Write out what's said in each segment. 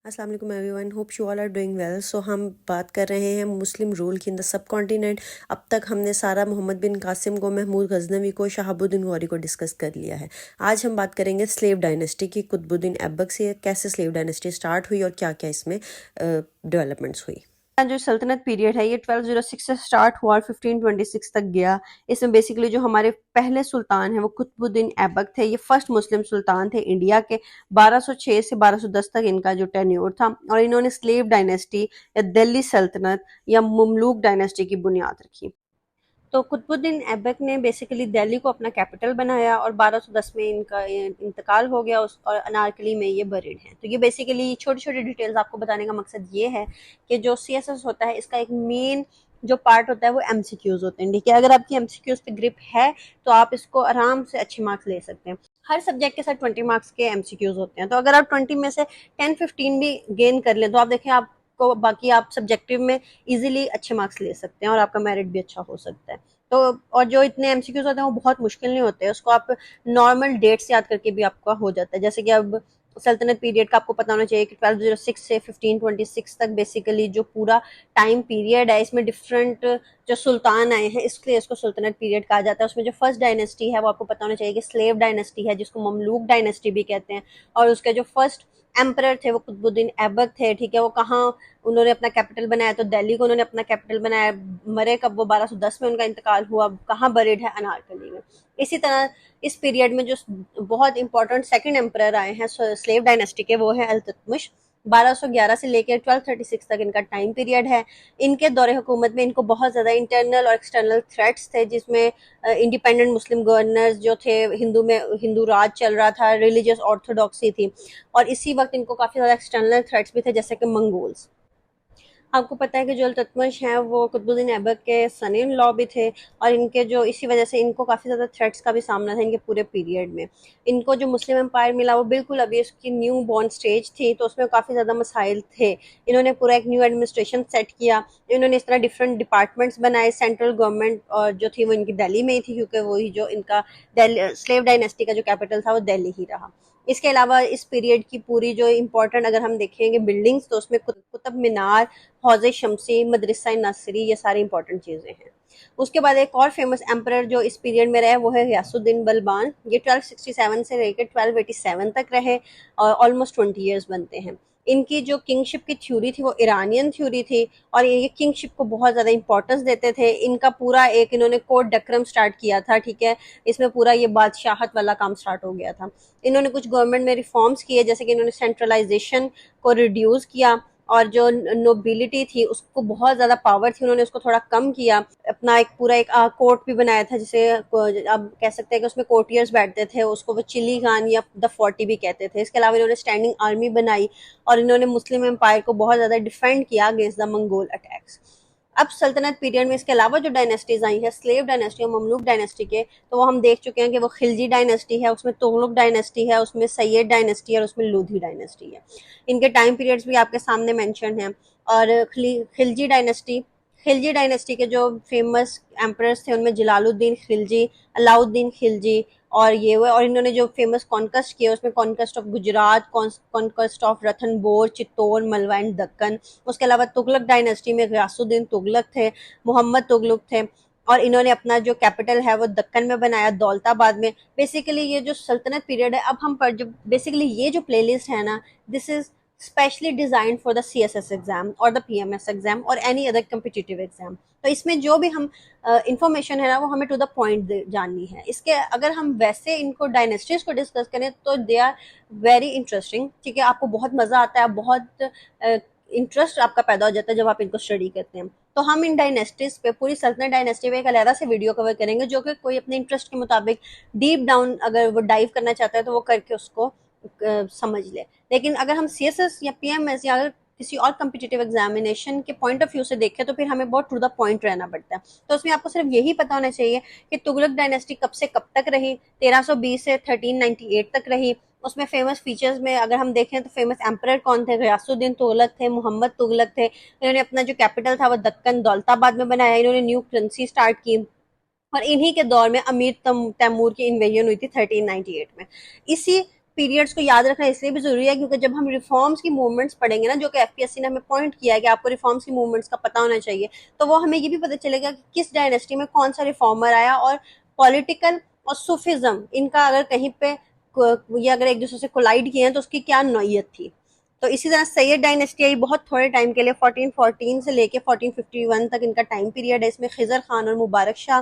अस्सलाम वालेकुम everyone, hope you all are doing well. So हम बात कर रहे हैं मुस्लिम रूल की इन द सब कॉन्टिनेंट। अब तक हमने सारा मोहम्मद बिन कासिम को, महमूद गजनवी को, शहाबुद्दीन गौरी को डिस्कस कर लिया है। आज हम बात करेंगे स्लेव डायनेस्टी की, कुतुबुद्दीन ऐबक से कैसे स्लेव डायनेस्टी स्टार्ट हुई और क्या क्या इसमें डेवलपमेंट्स हुई। जो सल्तनत पीरियड है ये 1206 से स्टार्ट हुआ और 1526 तक गया। इसमें बेसिकली जो हमारे पहले सुल्तान हैं वो कुतुबुद्दीन ऐबक थे। ये फर्स्ट मुस्लिम सुल्तान थे इंडिया के। 1206 से 1210 तक इनका जो टेन्योर था और इन्होंने स्लेव डायनेस्टी या दिल्ली सल्तनत या मुमलूक डायनेस्टी की बुनियाद रखी। तो कुतुबुद्दीन ऐबक ने बेसिकली दिल्ली को अपना कैपिटल बनाया और 1210 में इनका इंतकाल हो गया और अनारकली में ये बरीड हैं। तो ये बेसिकली छोटी छोटी डिटेल्स आपको बताने का मकसद ये है कि जो सीएसएस होता है इसका एक मेन जो पार्ट होता है वो एमसीक्यूज होते हैं। ठीक है, अगर आपकी एमसीक्यूज पे ग्रिप है तो आप इसको आराम से अच्छे मार्क्स ले सकते हैं। हर सब्जेक्ट के साथ 20 मार्क्स के एमसीक्यूज होते हैं, तो अगर आप 20 में से 10-15 भी गेन कर लें तो आप देखें आपको बाकी आप सब्जेक्टिव में इजीली अच्छे मार्क्स ले सकते हैं और आपका मेरिट भी अच्छा हो सकता है। तो और जो इतने एमसीक्यूज होते हैं वो बहुत मुश्किल नहीं होते, उसको आप नॉर्मल डेट्स याद करके भी आपका हो जाता है। जैसे कि अब सल्तनत पीरियड का आपको पता होना चाहिए कि 1206 से 1526 तक बेसिकली जो पूरा टाइम पीरियड है इसमें डिफरेंट जो सुल्तान आए हैं, इसलिए इसको सल्तनत पीरियड कहा जाता है। उसमें जो फर्स्ट डायनेस्टी है वो आपको पता होना चाहिए कि स्लेव डायनेस्टी है, जिसको ममलूक डायनेस्टी भी कहते हैं। और उसके जो फर्स्ट एम्परर थे वो कुतुबुद्दीन ऐबक थे। ठीक है, वो कहाँ उन्होंने अपना कैपिटल बनाया, तो दिल्ली को उन्होंने अपना कैपिटल बनाया। मरे कब, वो 1210 में उनका इंतकाल हुआ। कहाँ बरीड है, अनारकली में। इसी तरह इस पीरियड में जो बहुत इंपॉर्टेंट सेकंड एम्परर आए हैं स्लेव डायनेस्टी के वो है अल्तुतमिश। 1211 से लेकर 1236 तक इनका टाइम पीरियड है। इनके दौरे हुकूमत में इनको बहुत ज़्यादा इंटरनल और एक्सटर्नल थ्रेट्स थे, जिसमें इंडिपेंडेंट मुस्लिम गवर्नर्स जो थे, हिंदू राज चल रहा था, रिलीजियस ऑर्थोडॉक्सी थी। और इसी वक्त इनको काफ़ी ज़्यादा एक्सटर्नल थ्रेट्स भी थे, जैसे कि मंगोल्स। आपको पता है कि जो अल्तुतमिश हैं वो कुतुबुद्दीन ऐबक के सन इन लॉ भी थे और इनके जो इसी वजह से इनको काफ़ी ज़्यादा थ्रेट्स का भी सामना था इनके पूरे पीरियड में। इनको जो मुस्लिम एम्पायर मिला वो बिल्कुल अभी उसकी न्यू बॉर्न स्टेज थी, तो उसमें काफ़ी ज़्यादा मसाइल थे। इन्होंने पूरा एक न्यू एडमिनिस्ट्रेशन सेट किया। इन्होंने इस तरह डिफरेंट डिपार्टमेंट्स बनाए। सेंट्रल गवर्नमेंट और जो थी वो इनकी दिल्ली में ही थी, क्योंकि वही जो इनका स्लेव डायनेस्टी का जो कैपिटल था वो दिल्ली ही रहा। इसके अलावा इस पीरियड की पूरी जो इम्पोर्टेंट अगर हम देखेंगे बिल्डिंग्स, तो उसमें कुतुब मीनार, हौज़ शमसी, मदरसा नसरी, ये सारी इंपॉर्टेंट चीज़ें हैं। उसके बाद एक और फेमस एम्परर जो इस पीरियड में रहे वो है गयासुद्दीन बलबान। ये 1267 से लेकर 1287 तक रहे और ऑलमोस्ट 20 ईयर्स बनते हैं। इनकी जो किंगशिप की थ्योरी थी वो ईरानियन थ्योरी थी और ये किंगशिप को बहुत ज़्यादा इंपॉर्टेंस देते थे। इनका पूरा एक इन्होंने कोड डक्रम स्टार्ट किया था। ठीक है, इसमें पूरा ये बादशाहत वाला काम स्टार्ट हो गया था। इन्होंने कुछ गवर्नमेंट में रिफॉर्म्स किए, जैसे कि इन्होंने सेंट्रलाइजेशन को रिड्यूस किया और जो नोबिलिटी थी उसको बहुत ज़्यादा पावर थी, उन्होंने उसको थोड़ा कम किया। अपना एक पूरा एक कोर्ट भी बनाया था, जिसे आप कह सकते हैं कि उसमें कोर्टियर्स बैठते थे, उसको वो चिली खान या द 40 भी कहते थे। इसके अलावा इन्होंने स्टैंडिंग आर्मी बनाई और इन्होंने मुस्लिम एम्पायर को बहुत ज़्यादा डिफेंड किया अगेंस्ट द मंगोल अटैक्स। अब सल्तनत पीरियड में इसके अलावा जो डायनेस्टीज आई है स्लेव डायनेस्टी और ममलूक डायनेस्टी के, तो वो हम देख चुके हैं कि वो खिलजी डायनेस्टी है, उसमें तुगलक डायनेस्टी है, उसमें सैयद डायनेस्टी है और उसमें लोधी डायनेस्टी है। इनके टाइम पीरियड्स भी आपके सामने मेंशन हैं। और खिलजी डायनेस्टी के जो फेमस एम्परर्स थे उनमें जलालुद्दीन खिलजी, अलाउद्दीन खिलजी और ये हुए। और इन्होंने जो फेमस कॉन्कस्ट किए उसमें कॉन्कस्ट ऑफ गुजरात, कॉन्कस्ट ऑफ रतनबोर, चित्तौड़, मलवा एंड दक्कन। उसके अलावा तुगलक डायनेस्टी में गयासुद्दीन तुगलक थे, मोहम्मद तुगलक थे और इन्होंने अपना जो कैपिटल है वो दक्कन में बनाया, दौलताबाद में। बेसिकली ये जो सल्तनत पीरियड है, अब हम पर जो बेसिकली ये जो प्लेलिस्ट है ना, this is specially designed for the CSS exam और द पीएमएस एग्जाम और एनी अदर कम्पिटिटिव एग्जाम। तो इसमें जो भी हम इंफॉर्मेशन है ना वो हमें टू द पॉइंट जाननी है। इसके अगर हम वैसे इनको डायनेस्टीज को डिस्कस करें तो दे आर वेरी इंटरेस्टिंग। ठीक है, आपको बहुत मजा आता है, बहुत इंटरेस्ट आपका पैदा हो जाता है जब आप इनको स्टडी करते हैं। तो हम इन डायनेस्टीज पे, पूरी सल्तनत डायनेस्टी पे एक अलग से वीडियो कवर करेंगे, जो कि कोई अपने इंटरेस्ट के मुताबिक डीप डाउन अगर वो डाइव करना चाहता है तो वो करके उसको समझ ले। लेकिन अगर हम सीएसएस या पीएमएस या अगर किसी और कम्पिटिटिव एग्जामिनेशन के पॉइंट ऑफ व्यू से देखें तो फिर हमें बहुत टू द पॉइंट रहना पड़ता है। तो उसमें आपको सिर्फ यही पता होना चाहिए कि तुगलक डायनेस्टी कब से कब तक रही। 1320 से 1398 तक रही। उसमें फेमस फीचर्स में अगर हम देखें तो फेमस एम्परर कौन थे, गयासुद्दीन तुगलक थे, मोहम्मद तुगलक थे। इन्होंने अपना जो कैपिटल था वो दक्कन दौलताबाद में बनाया। इन्होंने न्यू करेंसी स्टार्ट की और इन्हीं के दौर में अमीर तैमूर की इन्वेजन हुई थी 1398 में। इसी पीरियड्स को याद रखना इसलिए भी जरूरी है क्योंकि जब हम रिफॉर्म्स की मूवमेंट्स पढ़ेंगे ना, जो कि एफपीएससी ने हमें पॉइंट किया है कि आपको रिफॉर्म्स की मूवमेंट्स का पता होना चाहिए, तो वो हमें ये भी पता चलेगा कि किस डायनेस्टी में कौन सा रिफॉर्मर आया, और पॉलिटिकल और सूफिज्म इनका अगर कहीं पे ये अगर एक दूसरे से कोलाइड किए हैं तो उसकी क्या नौयत थी। तो इसी तरह सैयद डायनेस्टी आई बहुत थोड़े टाइम के लिए, 1414 से लेके 1451 तक इनका टाइम पीरियड है। इसमें खिजर खान और मुबारक शाह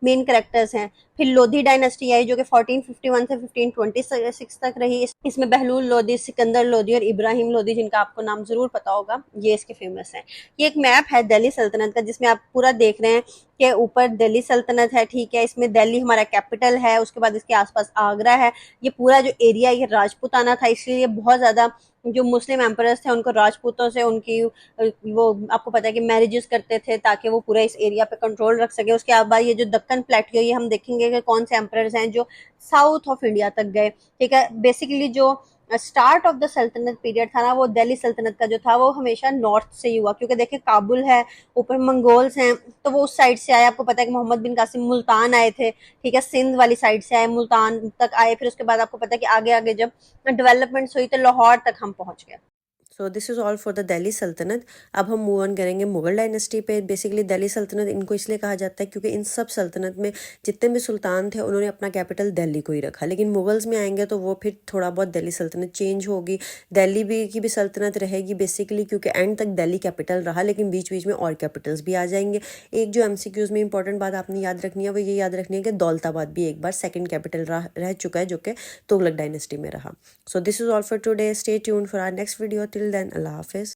मेन कैरेक्टर्स हैं। फिर लोधी डायनेस्टी आई जो कि 1451 से 1526 तक रही। इसमें बहलूल लोधी, सिकंदर लोधी और इब्राहिम लोधी, जिनका आपको नाम जरूर पता होगा, ये इसके फेमस हैं। ये एक मैप है दिल्ली सल्तनत का, जिसमें आप पूरा देख रहे हैं कि ऊपर दिल्ली सल्तनत है, ठीक है, इसमें दिल्ली हमारा कैपिटल है, उसके बाद इसके आसपास आगरा है। ये पूरा जो एरिया ये राजपूताना था, इसलिए बहुत ज्यादा जो मुस्लिम एम्परर्स थे उनको राजपूतों से उनकी वो आपको पता है कि मैरिजेस करते थे ताकि वो पूरा इस एरिया पे कंट्रोल रख सके। उसके बाद ये जो दक्कन प्लेटियो, ये हम देखेंगे कि कौन से एम्परर्स हैं जो साउथ ऑफ इंडिया तक गए, ठीक है। बेसिकली जो स्टार्ट ऑफ द सल्तनत पीरियड था ना, वो दिल्ली सल्तनत का जो था वो हमेशा नॉर्थ से ही हुआ, क्योंकि देखिए काबुल है, ऊपर मंगोल्स हैं, तो वो उस साइड से आए। आपको पता है कि मोहम्मद बिन कासिम मुल्तान आए थे, ठीक है, सिंध वाली साइड से आए, मुल्तान तक आए। फिर उसके बाद आपको पता है कि आगे आगे जब डेवलपमेंट्स हुई तो लाहौर तक हम पहुंच गए। सो this is all for the Delhi सल्तनत। अब हम मूव ऑन करेंगे मुगल डायनेस्टी पे। बेसिकली दिल्ली सल्तनत इनको इसलिए कहा जाता है क्योंकि इन सब सल्तनत में जितने भी सुल्तान थे उन्होंने अपना कैपिटल दिल्ली को ही रखा। लेकिन मुगल्स में आएंगे तो वो फिर थोड़ा बहुत दिल्ली सल्तनत चेंज होगी, दिल्ली भी की भी सल्तनत रहेगी बेसिकली, क्योंकि एंड तक दिल्ली कैपिटल रहा, लेकिन बीच बीच में और कैपिटल्स भी आ जाएंगे। एक जो एमसीक्यूज में इंपॉर्टेंट बात आपने याद रखनी है वो ये याद रखनी है कि दौलताबाद भी एक बार सेकेंड कैपिटल रह चुका है, जो कि तुगलक डायनेस्टी में रहा। So this is all for today. Stay tuned for our next video. Till then, अल्लाह हाफिज़।